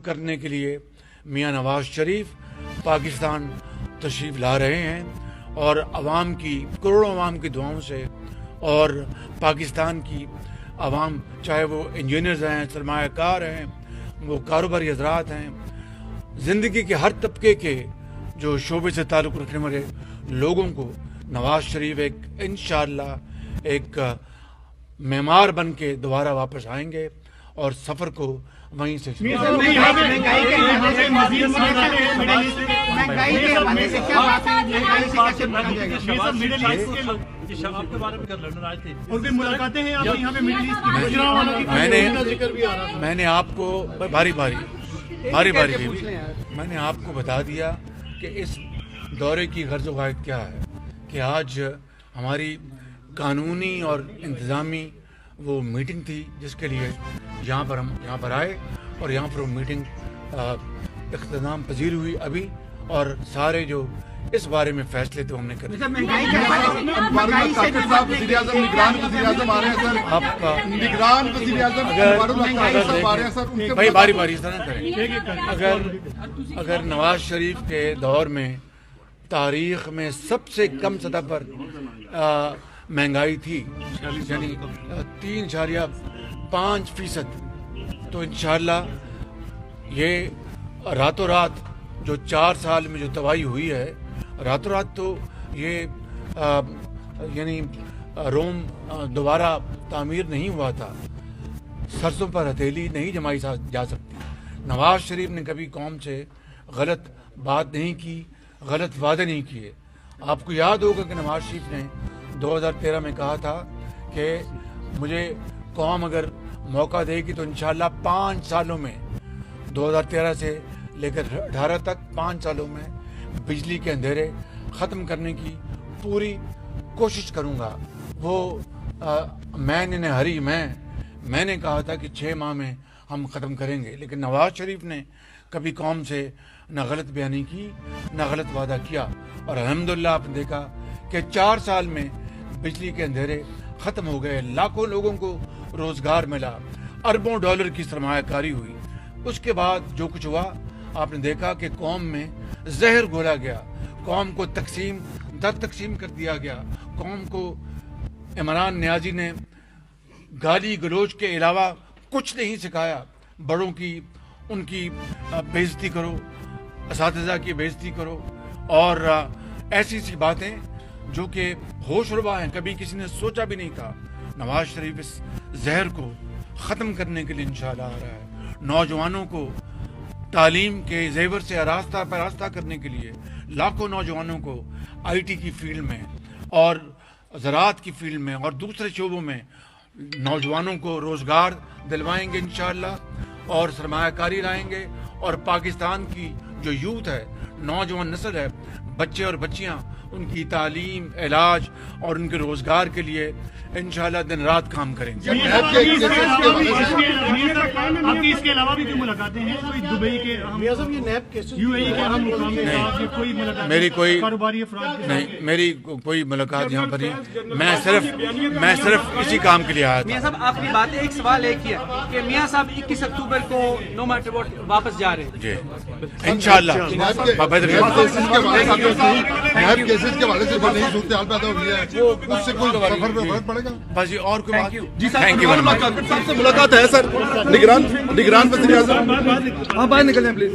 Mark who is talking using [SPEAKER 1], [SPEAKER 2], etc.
[SPEAKER 1] کرنے کے لیے میاں نواز شریف پاکستان تشریف لا رہے ہیں، اور عوام کی کروڑوں عوام کی دعاؤں سے اور پاکستان کی عوام، چاہے وہ انجینئرز ہیں، سرمایہ کار ہیں، وہ کاروباری حضرات ہیں، زندگی کے ہر طبقے کے جو شعبے سے تعلق رکھنے والے لوگوں کو نواز شریف ایک انشاءاللہ ایک معمار بن کے دوبارہ واپس آئیں گے اور سفر کو وہیں سے میں نے آپ کو باری باری میں نے آپ کو بتا دیا کہ اس دورے کی غرض و غایت کیا ہے، کہ آج ہماری قانونی اور انتظامی وہ میٹنگ تھی جس کے لیے یہاں پر آئے، اور یہاں پر وہ میٹنگ اختتام پذیر ہوئی ابھی، اور سارے جو اس بارے میں فیصلے تو ہم نے کر بھائی باری باری اس طرح کریں۔ اگر نواز شریف کے دور میں تاریخ میں سب سے کم سطح پر مہنگائی تھی، یعنی 3.5%، تو انشاءاللہ یہ راتوں رات جو 4 سال میں جو تباہی ہوئی ہے، راتوں رات تو یہ یعنی روم دوبارہ تعمیر نہیں ہوا تھا، سرسوں پر ہتھیلی نہیں جمائی جا سکتی۔ نواز شریف نے کبھی قوم سے غلط بات نہیں کی، غلط وعدے نہیں کیے۔ آپ کو یاد ہوگا کہ نواز شریف نے 2013 میں کہا تھا کہ مجھے قوم اگر موقع دے گی تو انشاءاللہ 5 سالوں میں، 2013 سے لے کر 18 تک 5 سالوں میں بجلی کے اندھیرے ختم کرنے کی پوری کوشش کروں گا۔ وہ میں نے کہا تھا کہ 6 ماہ میں ہم ختم کریں گے، لیکن نواز شریف نے کبھی قوم سے نہ غلط بیانی کی نہ غلط وعدہ کیا، اور الحمدللہ آپ نے دیکھا کہ 4 سال میں بجلی کے اندھیرے ختم ہو گئے، لاکھوں لوگوں کو روزگار ملا، اربوں ڈالر کی سرمایہ کاری ہوئی۔ اس کے بعد جو کچھ ہوا آپ نے دیکھا کہ قوم میں زہر گھولا گیا، قوم کو تقسیم در تقسیم کر دیا گیا، قوم کو عمران نیازی نے گالی گلوچ کے علاوہ کچھ نہیں سکھایا۔ بڑوں کی ان کی بےعزتی کرو، اساتذہ کی بےعزتی کرو، اور ایسی سی باتیں جو کہ ہوش ربا ہیں، کبھی کسی نے سوچا بھی نہیں تھا۔ نواز شریف اس زہر کو ختم کرنے کے لیے انشاءاللہ آ رہا ہے، نوجوانوں کو تعلیم کے زیور سے آراستہ کرنے کے لیے، لاکھوں نوجوانوں کو آئی ٹی کی فیلڈ میں اور زراعت کی فیلڈ میں اور دوسرے شعبوں میں نوجوانوں کو روزگار دلوائیں گے انشاءاللہ، اور سرمایہ کاری لائیں گے، اور پاکستان کی جو یوتھ ہے، نوجوان نسل ہے، بچے اور بچیاں، ان کی تعلیم، علاج اور ان کے روزگار کے لیے انشاءاللہ دن رات کام کریں گے۔
[SPEAKER 2] آپ کی اس کے علاوہ بھی کوئی ملاقاتیں ہیں؟ کوئی دبئی کے UAE کے اہم مقام کے ساتھ کوئی ملاقات؟
[SPEAKER 1] میری کوئی
[SPEAKER 2] کاروباری افراد
[SPEAKER 1] نہیں، میری کوئی ملاقات یہاں پر نہیں، میں صرف اسی کام کے لیے آیا
[SPEAKER 3] میاں
[SPEAKER 1] تھا۔
[SPEAKER 3] صاحب آخری بات ہے، ایک سوال ایک ہی ہے کہ میاں صاحب 21 اکتوبر کو نو میٹر واٹ واپس جا رہے ہیں
[SPEAKER 1] جی انشاءاللہ۔
[SPEAKER 4] کیسز کے حوالے سے جو نئی صورتحال پیدا ہو رہی ہے اس سے کوئی فرق پڑے گا؟
[SPEAKER 1] بس یہ اور کوئی بات؟
[SPEAKER 4] جی
[SPEAKER 1] تھینک یو ویری مچ۔
[SPEAKER 4] صاحب سے ملاقات ہے سر، نگران وزیر اعظم، باہر نکل جائیں پلیز۔